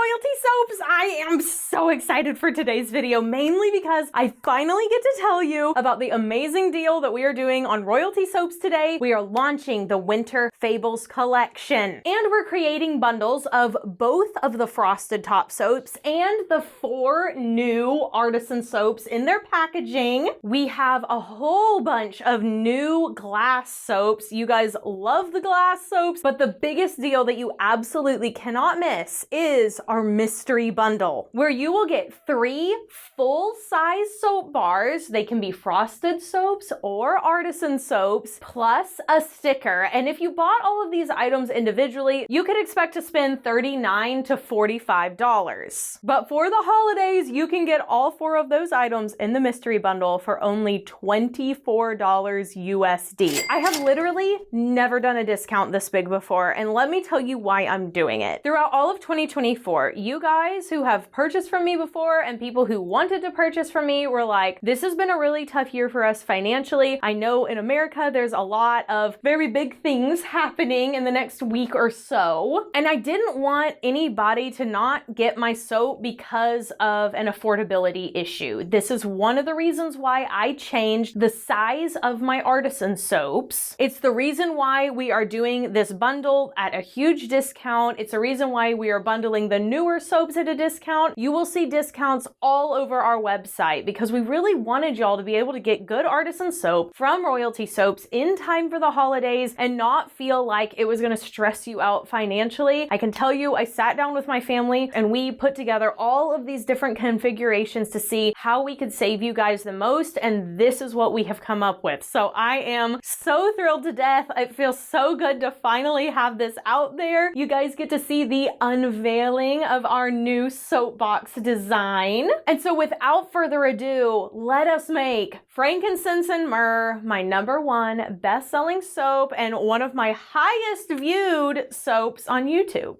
Royalty Soaps! I am so excited for today's video, mainly because I finally get to tell you about the amazing deal that we are doing on Royalty Soaps today. We are launching the Winter Fables collection, and we're creating bundles of both of the Frosted Top soaps and the 4 new artisan soaps in their packaging. We have a whole bunch of new glass soaps. You guys love the glass soaps, but the biggest deal that you absolutely cannot miss is our mystery bundle, where you will get 3 full-size soap bars. They can be frosted soaps or artisan soaps, plus a sticker. And if you bought all of these items individually, you could expect to spend $39 to $45. But for the holidays, you can get all 4 of those items in the mystery bundle for only $24 USD. I have literally never done a discount this big before, and let me tell you why I'm doing it. Throughout all of 2024, you guys who have purchased from me before and people who wanted to purchase from me were like, this has been a really tough year for us financially. I know in America there's a lot of very big things happening in the next week or so, and I didn't want anybody to not get my soap because of an affordability issue. This is one of the reasons why I changed the size of my artisan soaps. It's the reason why we are doing this bundle at a huge discount. It's a reason why we are bundling the newer soaps at a discount. You will see discounts all over our website because we really wanted y'all to be able to get good artisan soap from Royalty Soaps in time for the holidays and not feel like it was going to stress you out financially. I can tell you, I sat down with my family and we put together all of these different configurations to see how we could save you guys the most, and this is what we have come up with. So I am so thrilled to death. It feels so good to finally have this out there. You guys get to see the unveiling of our new soapbox design. And so without further ado, let us make Frankincense and Myrrh my #1 best-selling soap and one of my highest viewed soaps on YouTube.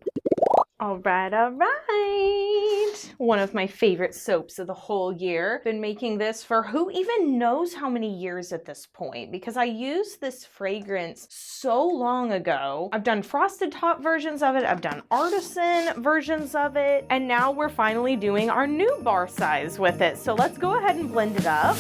All right. One of my favorite soaps of the whole year. Been making this for who even knows how many years at this point, because I used this fragrance so long ago. I've done frosted top versions of it, I've done artisan versions of it, and now we're finally doing our new bar size with it. So let's go ahead and blend it up.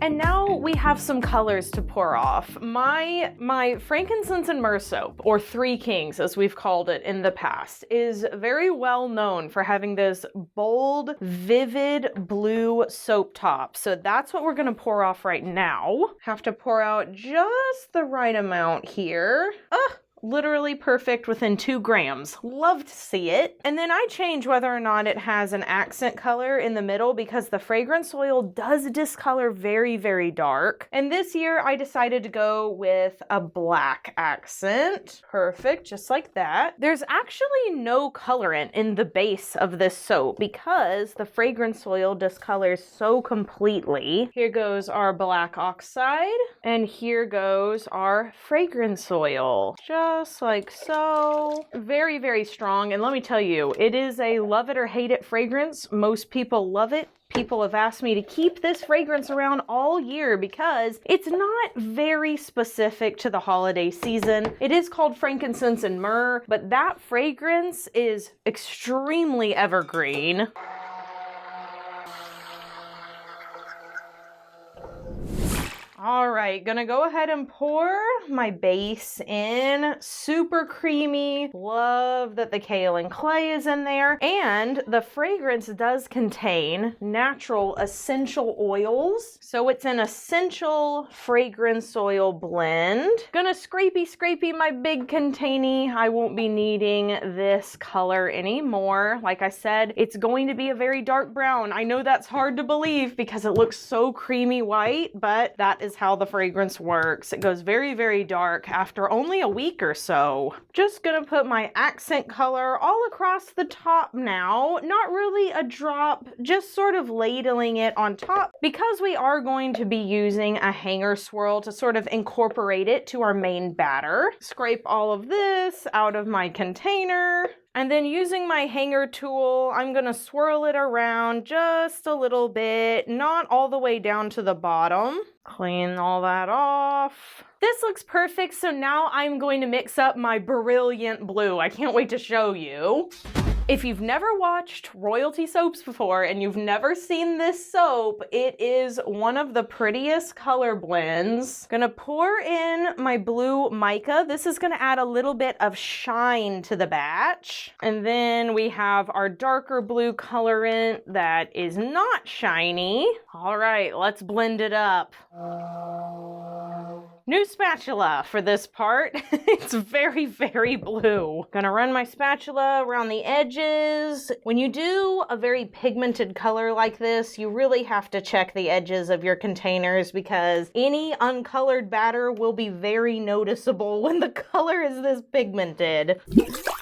And now we have some colors to pour off. My Frankincense and Myrrh soap, or 3 Kings as we've called it in the past, is very well known for having this bold, vivid blue soap top. So that's what we're gonna pour off right now. Have to pour out just the right amount here. Literally perfect within 2 grams. Love to see it. And then I change whether or not it has an accent color in the middle because the fragrance oil does discolor very, very dark. And this year I decided to go with a black accent. Perfect, just like that. There's actually no colorant in the base of this soap because the fragrance oil discolors so completely. Here goes our black oxide, and here goes our fragrance oil. Just like so. Very, very strong. And let me tell you, it is a love it or hate it fragrance. Most people love it. People have asked me to keep this fragrance around all year because it's not very specific to the holiday season. It is called Frankincense and Myrrh, but that fragrance is extremely evergreen. All right, gonna go ahead and pour my base in. Super creamy. Love that the kaolin clay is in there. And the fragrance does contain natural essential oils. So it's an essential fragrance oil blend. Gonna scrapey my big containy. I won't be needing this color anymore. Like I said, it's going to be a very dark brown. I know that's hard to believe because it looks so creamy white, but that is how the fragrance works. It goes very, very dark after only a week or so. Just gonna put my accent color all across the top now. Not really a drop, just sort of ladling it on top because we are going to be using a hanger swirl to sort of incorporate it to our main batter. Scrape all of this out of my container. And then using my hanger tool, I'm gonna swirl it around just a little bit, not all the way down to the bottom. Clean all that off. This looks perfect, so now I'm going to mix up my brilliant blue. I can't wait to show you. If you've never watched royalty soaps before and you've never seen this soap, it is one of the prettiest color blends. Gonna pour in my blue mica. This is gonna add a little bit of shine to the batch. And then we have our darker blue colorant that is not shiny. All right, let's blend it up. New spatula for this part. It's very, very blue. Gonna run my spatula around the edges. When you do a very pigmented color like this, you really have to check the edges of your containers because any uncolored batter will be very noticeable when the color is this pigmented.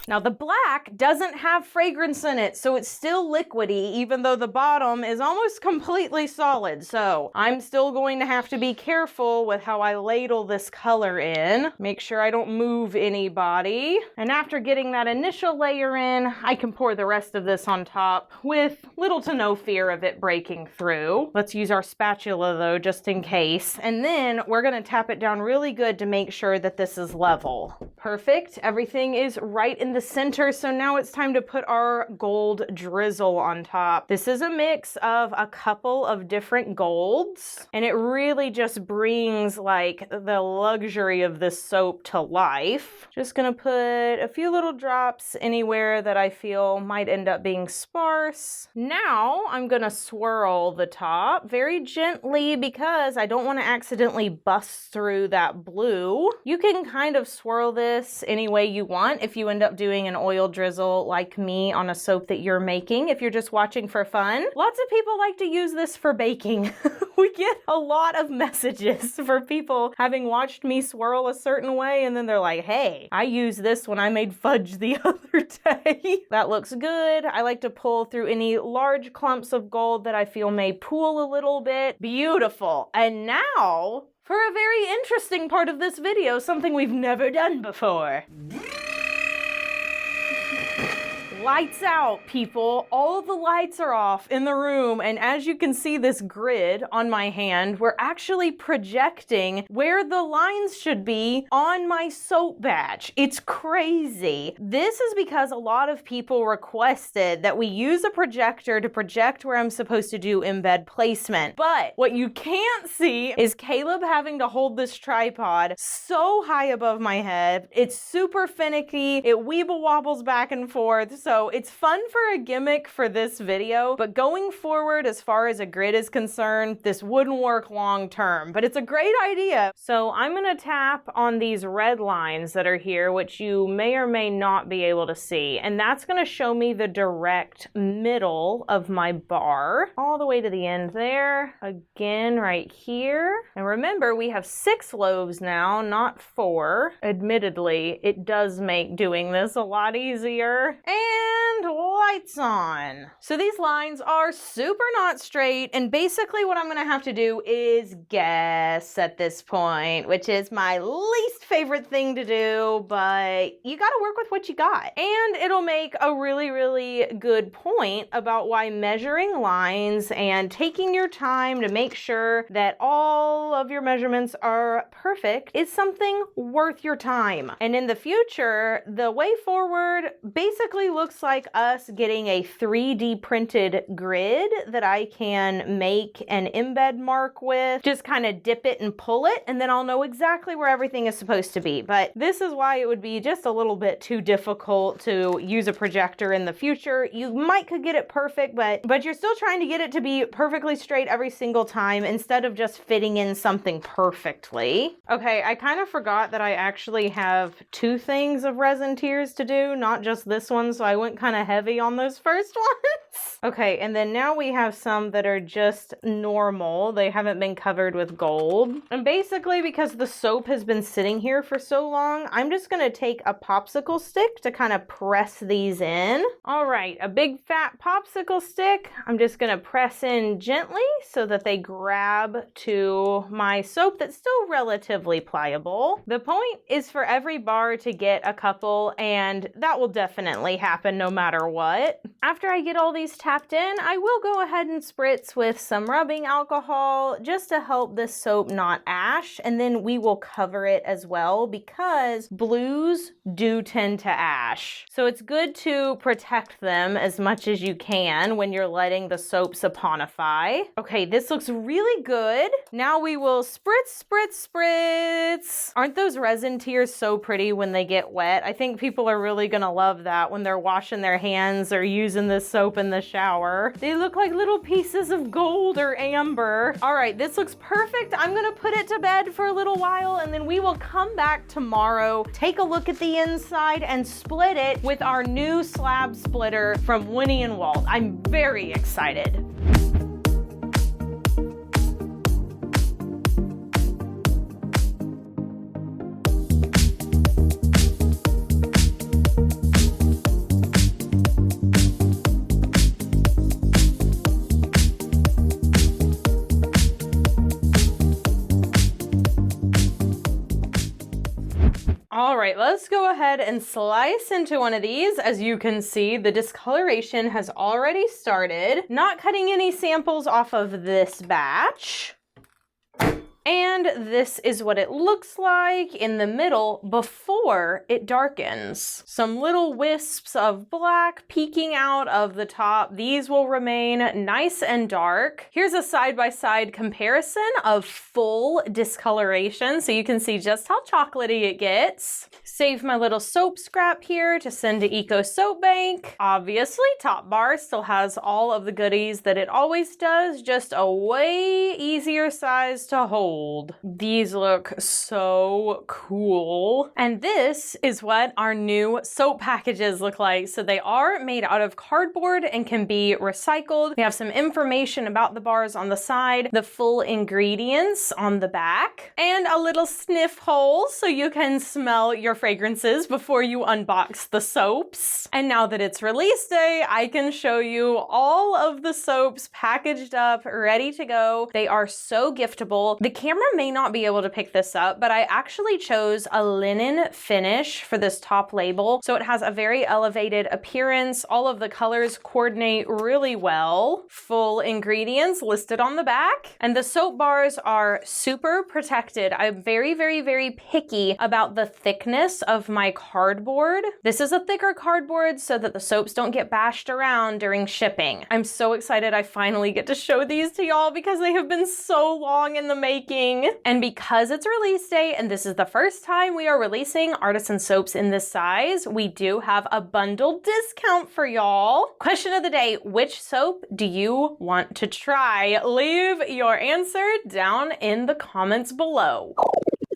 Now the black doesn't have fragrance in it, so it's still liquidy even though the bottom is almost completely solid. So I'm still going to have to be careful with how I ladle this color in. Make sure I don't move anybody. And after getting that initial layer in, I can pour the rest of this on top with little to no fear of it breaking through. Let's use our spatula though, just in case. And then we're gonna tap it down really good to make sure that this is level. Perfect, everything is right in the center. So now it's time to put our gold drizzle on top. This is a mix of a couple of different golds, and it really just brings like the luxury of this soap to life. Just gonna put a few little drops anywhere that I feel might end up being sparse. Now I'm gonna swirl the top very gently because I don't want to accidentally bust through that blue. You can kind of swirl this any way you want if you end up doing an oil drizzle like me on a soap that you're making. If you're just watching for fun, lots of people like to use this for baking. We get a lot of messages for people having watched me swirl a certain way and then they're like, hey, I used this when I made fudge the other day. That looks good. I like to pull through any large clumps of gold that I feel may pool a little bit. Beautiful. And now for a very interesting part of this video, something we've never done before. Lights out, people. All the lights are off in the room, and as you can see this grid on my hand, we're actually projecting where the lines should be on my soap batch. It's crazy. This is because a lot of people requested that we use a projector to project where I'm supposed to do embed placement. But what you can't see is Caleb having to hold this tripod so high above my head. It's super finicky. It weeble wobbles back and forth. So it's fun for a gimmick for this video, but going forward, as far as a grid is concerned, this wouldn't work long term, but it's a great idea. So I'm gonna tap on these red lines that are here, which you may or may not be able to see, and that's gonna show me the direct middle of my bar, all the way to the end there, again right here. And remember, we have 6 loaves now, not 4. Admittedly, it does make doing this a lot easier. And lights on. So these lines are super not straight, and basically what I'm gonna have to do is guess at this point, which is my least favorite thing to do, but you gotta work with what you got. And it'll make a really, really good point about why measuring lines and taking your time to make sure that all of your measurements are perfect is something worth your time. And in the future, the way forward basically looks like us getting a 3D printed grid that I can make an embed mark with, just kind of dip it and pull it, and then I'll know exactly where everything is supposed to be. But this is why it would be just a little bit too difficult to use a projector in the future. You could get it perfect, but you're still trying to get it to be perfectly straight every single time instead of just fitting in something perfectly. Okay, I kind of forgot that I actually have 2 things of resin tears to do, not just this one, so I went kind of heavy on those first ones. Okay, and then now we have some that are just normal. They haven't been covered with gold. And basically, because the soap has been sitting here for so long, I'm just gonna take a popsicle stick to kind of press these in. All right, a big fat popsicle stick. I'm just gonna press in gently so that they grab to my soap that's still relatively pliable. The point is for every bar to get a couple, and that will definitely happen no matter what. After I get all these tapped in, I will go ahead and spritz with some rubbing alcohol just to help this soap not ash, and then we will cover it as well because blues do tend to ash. So it's good to protect them as much as you can when you're letting the soap saponify. Okay, this looks really good. Now we will spritz, spritz, spritz. Aren't those resin tears so pretty when they get wet? I think people are really gonna love that when they're washing their hands or using this soap in the shower. They look like little pieces of gold or amber. All right, this looks perfect. I'm gonna put it to bed for a little while and then we will come back tomorrow, take a look at the inside and split it with our new slab splitter from Winnie and Walt. I'm very excited. All right, let's go ahead and slice into one of these. As you can see, the discoloration has already started. Not cutting any samples off of this batch. And this is what it looks like in the middle before it darkens. Some little wisps of black peeking out of the top. These will remain nice and dark. Here's a side-by-side comparison of full discoloration so you can see just how chocolatey it gets. Save my little soap scrap here to send to Eco Soap Bank. Obviously, Top Bar still has all of the goodies that it always does, just a way easier size to hold. These look so cool. And this is what our new soap packages look like. So they are made out of cardboard and can be recycled. We have some information about the bars on the side, the full ingredients on the back, and a little sniff hole so you can smell your fragrances before you unbox the soaps. And now that it's release day, I can show you all of the soaps packaged up, ready to go. They are so giftable. The camera may not be able to pick this up, but I actually chose a linen finish for this top label. So it has a very elevated appearance. All of the colors coordinate really well. Full ingredients listed on the back. And the soap bars are super protected. I'm very, very, very picky about the thickness of my cardboard. This is a thicker cardboard so that the soaps don't get bashed around during shipping. I'm so excited I finally get to show these to y'all because they have been so long in the making. And because it's release day and this is the first time we are releasing artisan soaps in this size, we do have a bundle discount for y'all. Question of the day, which soap do you want to try? Leave your answer down in the comments below.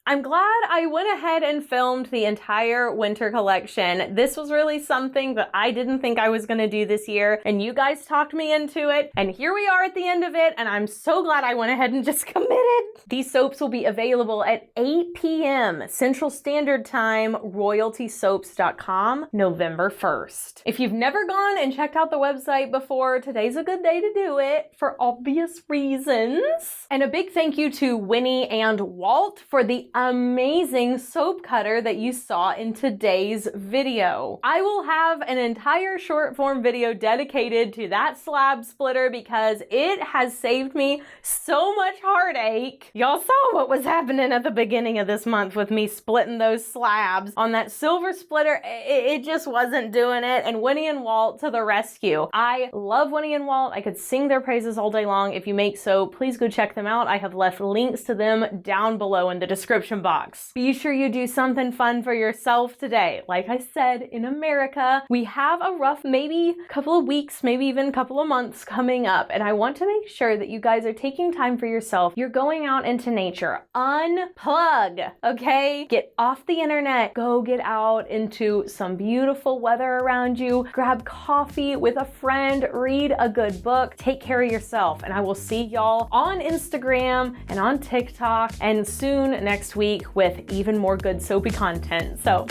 I'm glad I went ahead and filmed the entire winter collection. This was really something that I didn't think I was gonna do this year, and you guys talked me into it, and here we are at the end of it, and I'm so glad I went ahead and just committed. These soaps will be available at 8 p.m. Central Standard Time, royaltysoaps.com, November 1st. If you've never gone and checked out the website before, today's a good day to do it for obvious reasons. And a big thank you to Winnie and Walt for the amazing soap cutter that you saw in today's video. I will have an entire short form video dedicated to that slab splitter because it has saved me so much heartache. Y'all saw what was happening at the beginning of this month with me splitting those slabs on that silver splitter. It just wasn't doing it, and Winnie and Walt to the rescue. I love Winnie and Walt. I could sing their praises all day long. If you make soap, please go check them out. I have left links to them down below in the description description box. Be sure you do something fun for yourself today. Like I said, in America, we have a rough maybe couple of weeks, maybe even a couple of months coming up, and I want to make sure that you guys are taking time for yourself. You're going out into nature. Unplug, okay? Get off the internet. Go get out into some beautiful weather around you. Grab coffee with a friend. Read a good book. Take care of yourself. And I will see y'all on Instagram and on TikTok and soon next week with even more good soapy content. So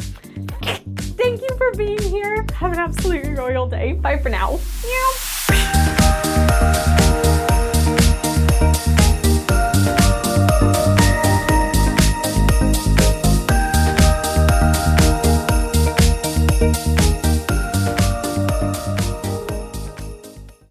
thank you for being here. Have an absolutely royal day. Bye for now. Meow.